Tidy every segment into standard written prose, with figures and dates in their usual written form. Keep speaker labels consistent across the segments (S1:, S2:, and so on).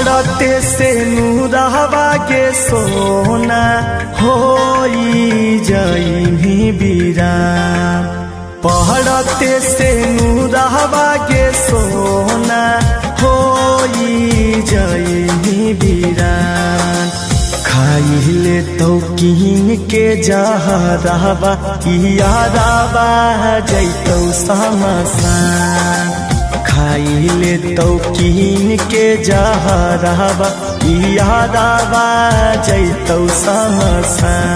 S1: पढ़ते से नूरहवा के सोना होई जाई बीरान। पढ़ते से नूरहवा के सोना होई जाई बीरान। खाइले तो कीन के जहरवा यादवा जैतौ समसान। खाइले तो कीन के जहरवा यादवा जैतौ समसान।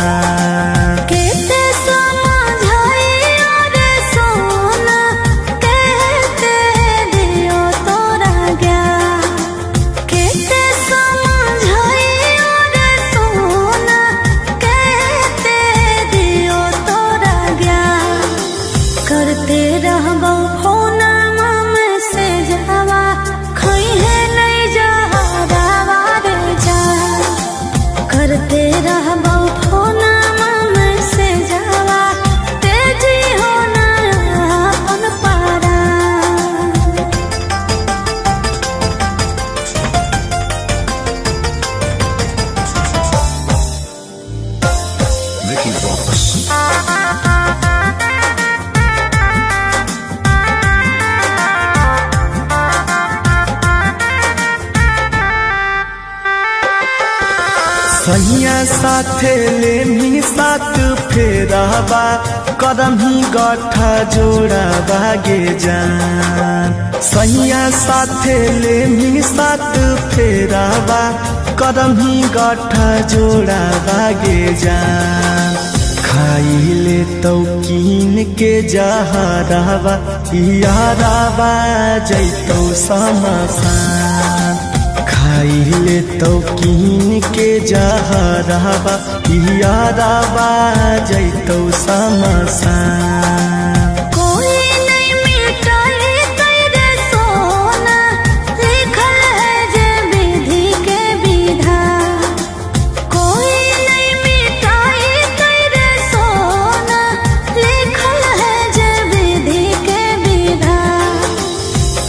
S2: करते रहबो फोना में से जावा खइहे नहीं जहरावा रे जा। करते रहबो फोना में से जावा तेजी होना अपन पारा।
S1: सैया साथे लेमी साथ फेराबा करम ही गठा जोड़ा बागे जान। सैया साथे लेमी साथ फेराबा करम ही गठा जोड़ा बागे जान। खाइले तो कीन के जहरवा यादवा जैतौ समसान। खाइले तो कीन के जहरवा यादवा जैतौ समसान।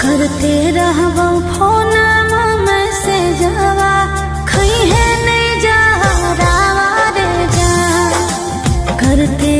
S2: करते रहबो फोना में से जावा खइहे नहीं जहरावा रे जा। करते